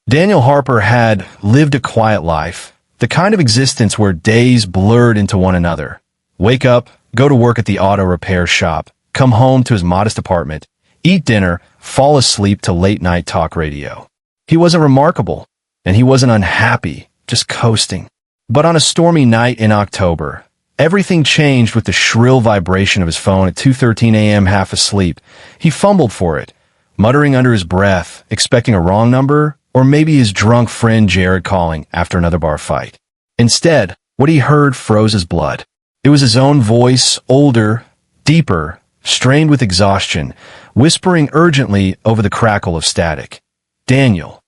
Daniel Harper had lived a quiet life, the kind of existence where days blurred into one another. Wake up, go to work at the auto repair shop, come home to his modest apartment, eat dinner, fall asleep to late-night talk radio. He wasn't remarkable, and he wasn't unhappy, just coasting. But on a stormy night in October, everything changed with the shrill vibration of his phone at 2:13 a.m. half asleep. He fumbled for it, muttering under his breath, expecting a wrong number, or maybe his drunk friend Jared calling after another bar fight. Instead, what he heard froze his blood. It was his own voice, older, deeper, strained with exhaustion, whispering urgently over the crackle of static. Daniel,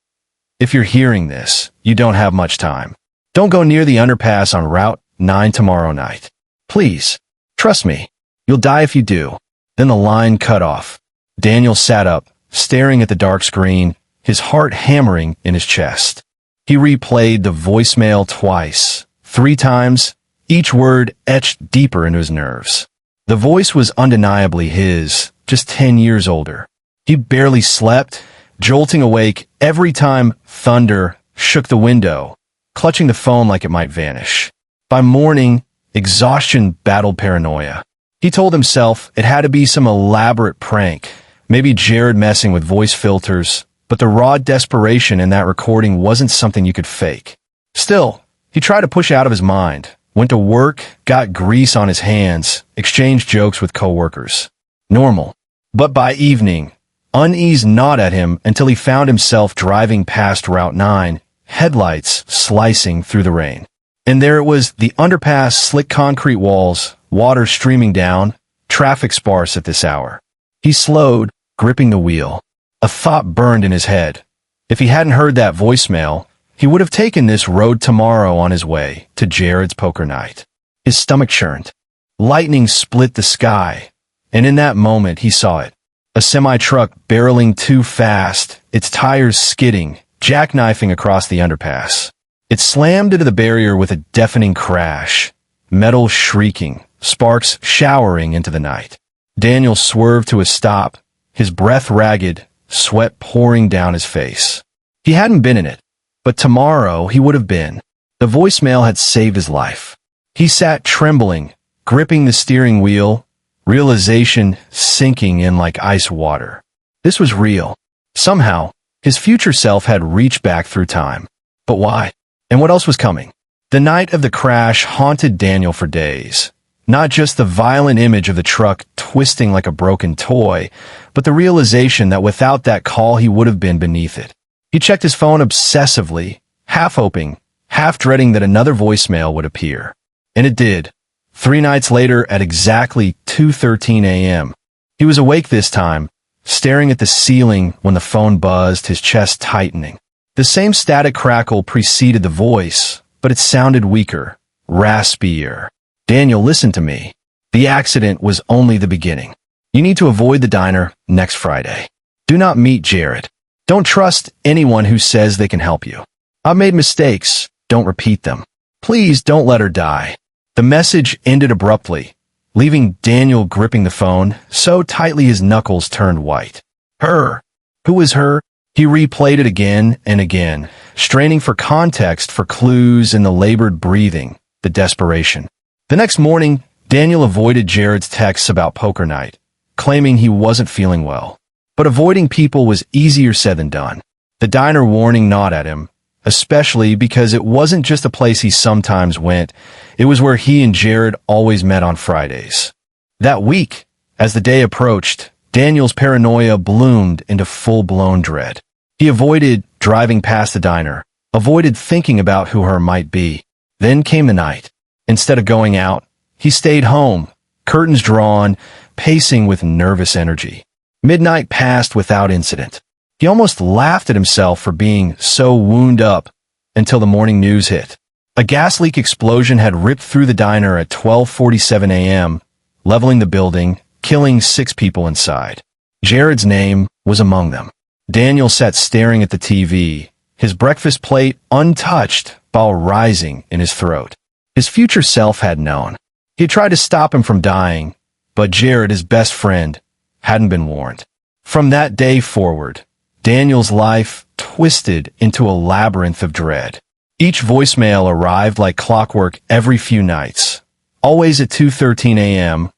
if you're hearing this, you don't have much time. Don't go near the underpass on Route 9 tomorrow night. Please, trust me, you'll die if you do. Then the line cut off. Daniel sat up, staring at the dark screen, his heart hammering in his chest. He replayed the voicemail twice, 3 times, each word etched deeper into his nerves. The voice was undeniably his, just 10 years older. He barely slept, jolting awake every time thunder shook the window, clutching the phone like it might vanish. By morning, exhaustion battled paranoia. He told himself it had to be some elaborate prank, maybe Jared messing with voice filters, but the raw desperation in that recording wasn't something you could fake. Still, he tried to push out of his mind, went to work, got grease on his hands, exchanged jokes with coworkers. Normal. But by evening, unease gnawed at him until he found himself driving past Route 9, headlights slicing through the rain. And there it was, the underpass, slick concrete walls, water streaming down, traffic sparse at this hour. He slowed, gripping the wheel. A thought burned in his head. If he hadn't heard that voicemail, he would have taken this road tomorrow on his way to Jared's poker night. His stomach churned. Lightning split the sky, and in that moment he saw it. A semi-truck barreling too fast, its tires skidding, jackknifing across the underpass. It slammed into the barrier with a deafening crash, metal shrieking, sparks showering into the night. Daniel swerved to a stop, his breath ragged, sweat pouring down his face. He hadn't been in it, but tomorrow he would have been. The voicemail had saved his life. He sat trembling, gripping the steering wheel, realization sinking in like ice water. This was real. Somehow, his future self had reached back through time. But why? And what else was coming? The night of the crash haunted Daniel for days. Not just the violent image of the truck twisting like a broken toy, but the realization that without that call he would have been beneath it. He checked his phone obsessively, half hoping, half dreading that another voicemail would appear. And it did. 3 nights later at exactly 2:13 a.m. He was awake this time, staring at the ceiling when the phone buzzed, his chest tightening. The same static crackle preceded the voice, but it sounded weaker, raspier. Daniel, listen to me. The accident was only the beginning. You need to avoid the diner next Friday. Do not meet Jared. Don't trust anyone who says they can help you. I've made mistakes. Don't repeat them. Please don't let her die. The message ended abruptly, leaving Daniel gripping the phone so tightly his knuckles turned white. Her. Who was her? He replayed it again and again, straining for context, for clues in the labored breathing, the desperation. The next morning, Daniel avoided Jared's texts about poker night, claiming he wasn't feeling well. But avoiding people was easier said than done. The diner warning gnawed at him, especially because it wasn't just a place he sometimes went, it was where he and Jared always met on Fridays. That week, as the day approached, Daniel's paranoia bloomed into full-blown dread. He avoided driving past the diner, avoided thinking about who her might be. Then came the night. Instead of going out, he stayed home, curtains drawn, pacing with nervous energy. Midnight passed without incident. He almost laughed at himself for being so wound up until the morning news hit. A gas leak explosion had ripped through the diner at 12:47 a.m., leveling the building, killing 6 people inside. Jared's name was among them. Daniel sat staring at the TV, his breakfast plate untouched, bile rising in his throat. His future self had known. He had tried to stop him from dying, but Jared, his best friend, hadn't been warned. From that day forward, Daniel's life twisted into a labyrinth of dread. Each voicemail arrived like clockwork every few nights, always at 2:13 a.m.,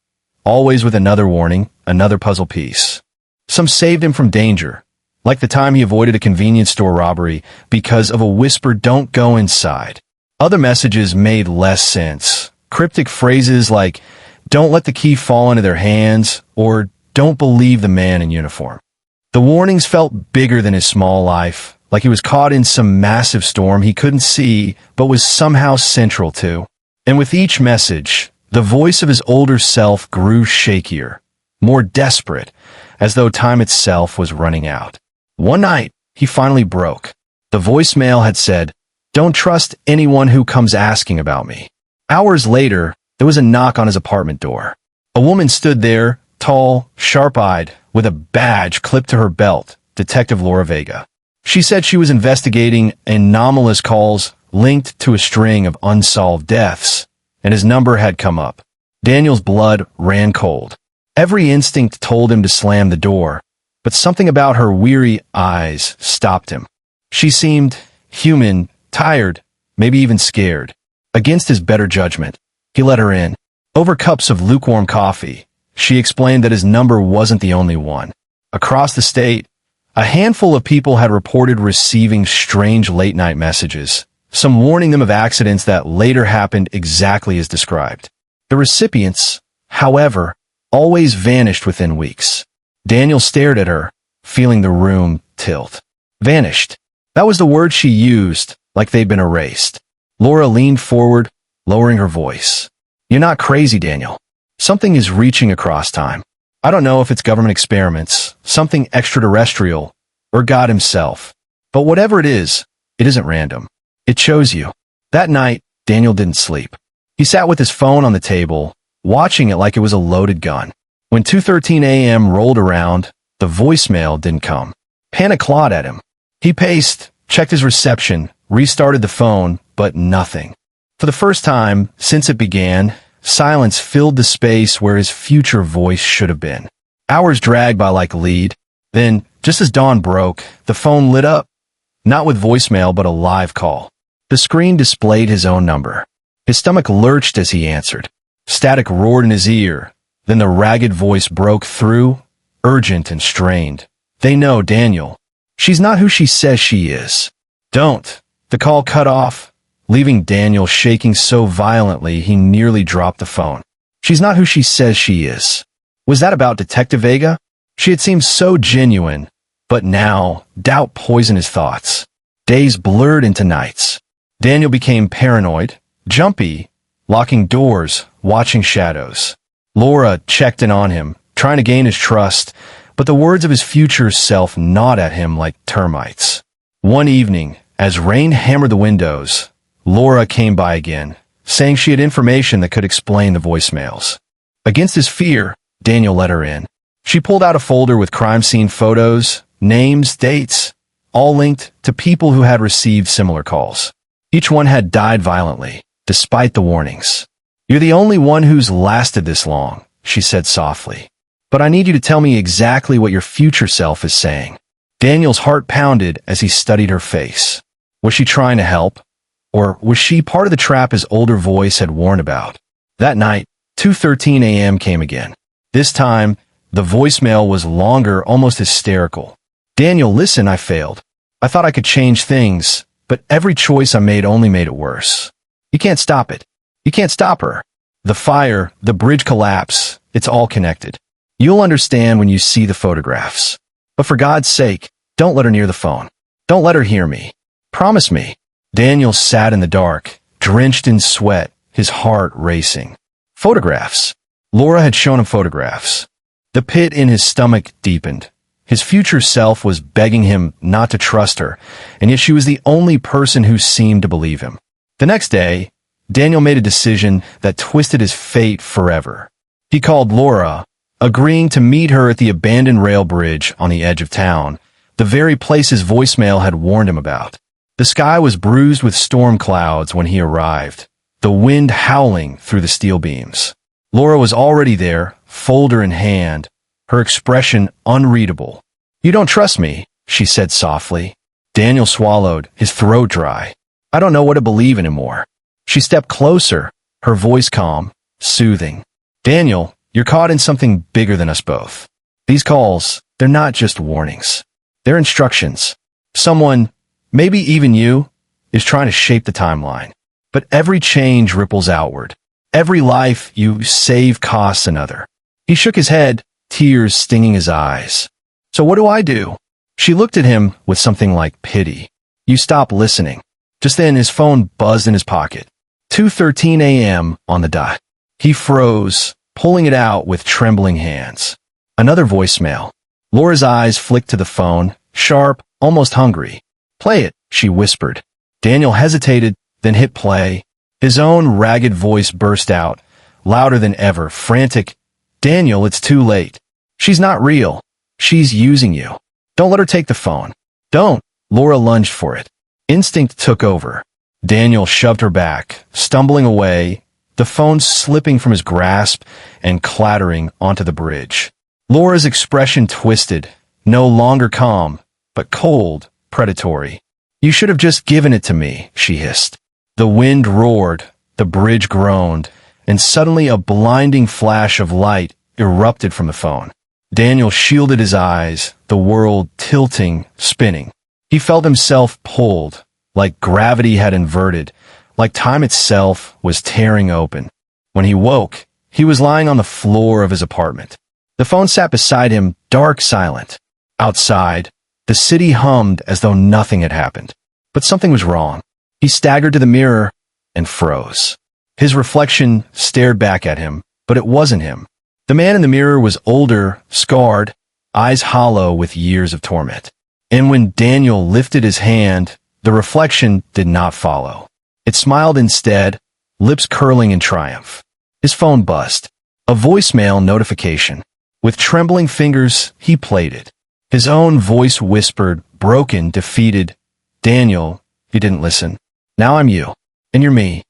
always with another warning, another puzzle piece. Some saved him from danger, like the time he avoided a convenience store robbery because of a whisper, "Don't go inside." Other messages made less sense. Cryptic phrases like, "Don't let the key fall into their hands," or "Don't believe the man in uniform." The warnings felt bigger than his small life, like he was caught in some massive storm he couldn't see but was somehow central to. And with each message, the voice of his older self grew shakier, more desperate, as though time itself was running out. One night, he finally broke. The voicemail had said, "Don't trust anyone who comes asking about me." Hours later, there was a knock on his apartment door. A woman stood there, tall, sharp-eyed, with a badge clipped to her belt, Detective Laura Vega. She said she was investigating anomalous calls linked to a string of unsolved deaths, and his number had come up. Daniel's blood ran cold. Every instinct told him to slam the door, but something about her weary eyes stopped him. She seemed human, tired, maybe even scared. Against his better judgment, he let her in. Over cups of lukewarm coffee, she explained that his number wasn't the only one. Across the state, a handful of people had reported receiving strange late-night messages, some warning them of accidents that later happened exactly as described. The recipients, however, always vanished within weeks. Daniel stared at her, feeling the room tilt. Vanished. That was the word she used, like they'd been erased. Laura leaned forward, lowering her voice. "You're not crazy, Daniel. Something is reaching across time. I don't know if it's government experiments, something extraterrestrial, or God himself. But whatever it isn't random. It chose you." That night, Daniel didn't sleep. He sat with his phone on the table, watching it like it was a loaded gun. When 2:13 a.m. rolled around, the voicemail didn't come. Panic clawed at him. He paced, checked his reception, restarted the phone, but nothing. For the first time since it began, silence filled the space where his future voice should have been. Hours dragged by like a lead. Then, just as dawn broke, the phone lit up. Not with voicemail, but a live call. The screen displayed his own number. His stomach lurched as he answered. Static roared in his ear. Then the ragged voice broke through, urgent and strained. "They know, Daniel. She's not who she says she is." "Don't." The call cut off, leaving Daniel shaking so violently he nearly dropped the phone. "She's not who she says she is." Was that about Detective Vega? She had seemed so genuine, but now doubt poisoned his thoughts. Days blurred into nights. Daniel became paranoid, jumpy, locking doors, watching shadows. Laura checked in on him, trying to gain his trust, but the words of his future self gnawed at him like termites. One evening, as rain hammered the windows, Laura came by again, saying she had information that could explain the voicemails. Against his fear, Daniel let her in. She pulled out a folder with crime scene photos, names, dates, all linked to people who had received similar calls. Each one had died violently, despite the warnings. "You're the only one who's lasted this long," she said softly. "But I need you to tell me exactly what your future self is saying." Daniel's heart pounded as he studied her face. Was she trying to help? Or was she part of the trap his older voice had warned about? That night, 2:13 a.m. came again. This time, the voicemail was longer, almost hysterical. "Daniel, listen, I failed. I thought I could change things, but every choice I made only made it worse. You can't stop it. You can't stop her. The fire, the bridge collapse, it's all connected. You'll understand when you see the photographs. But for God's sake, don't let her near the phone. Don't let her hear me. Promise me." Daniel sat in the dark, drenched in sweat, his heart racing. Photographs. Laura had shown him photographs. The pit in his stomach deepened. His future self was begging him not to trust her, and yet she was the only person who seemed to believe him. The next day, Daniel made a decision that twisted his fate forever. He called Laura, agreeing to meet her at the abandoned rail bridge on the edge of town, the very place his voicemail had warned him about. The sky was bruised with storm clouds when he arrived, the wind howling through the steel beams. Laura was already there, folder in hand, her expression unreadable. "You don't trust me," she said softly. Daniel swallowed, his throat dry. I don't know what to believe anymore. She stepped closer, her voice calm, soothing. Daniel, you're caught in something bigger than us both. These calls, they're not just warnings. They're instructions. Someone, maybe even you, is trying to shape the timeline. But every change ripples outward. Every life you save costs another. He shook his head, tears stinging his eyes. So what do I do? She looked at him with something like pity. You stop listening. Just then his phone buzzed in his pocket. 2:13 a.m. on the dot. He froze, pulling it out with trembling hands. Another voicemail. Laura's eyes flicked to the phone, sharp, almost hungry. Play it, she whispered. Daniel hesitated, then hit play. His own ragged voice burst out, louder than ever, frantic. Daniel, it's too late. She's not real. She's using you. Don't let her take the phone. Don't. Laura lunged for it. Instinct took over. Daniel shoved her back, stumbling away, the phone slipping from his grasp and clattering onto the bridge. Laura's expression twisted, no longer calm, but cold, predatory. You should have just given it to me, she hissed. The wind roared, the bridge groaned, and suddenly a blinding flash of light erupted from the phone. Daniel shielded his eyes, the world tilting, spinning. He felt himself pulled, like gravity had inverted, like time itself was tearing open. When he woke, he was lying on the floor of his apartment. The phone sat beside him, dark, silent. Outside, the city hummed as though nothing had happened. But something was wrong. He staggered to the mirror and froze. His reflection stared back at him, but it wasn't him. The man in the mirror was older, scarred, eyes hollow with years of torment. And when Daniel lifted his hand, the reflection did not follow. It smiled instead, lips curling in triumph. His phone buzzed. A voicemail notification. With trembling fingers, he played it. His own voice whispered, broken, defeated, Daniel, you didn't listen. Now I'm you. And you're me.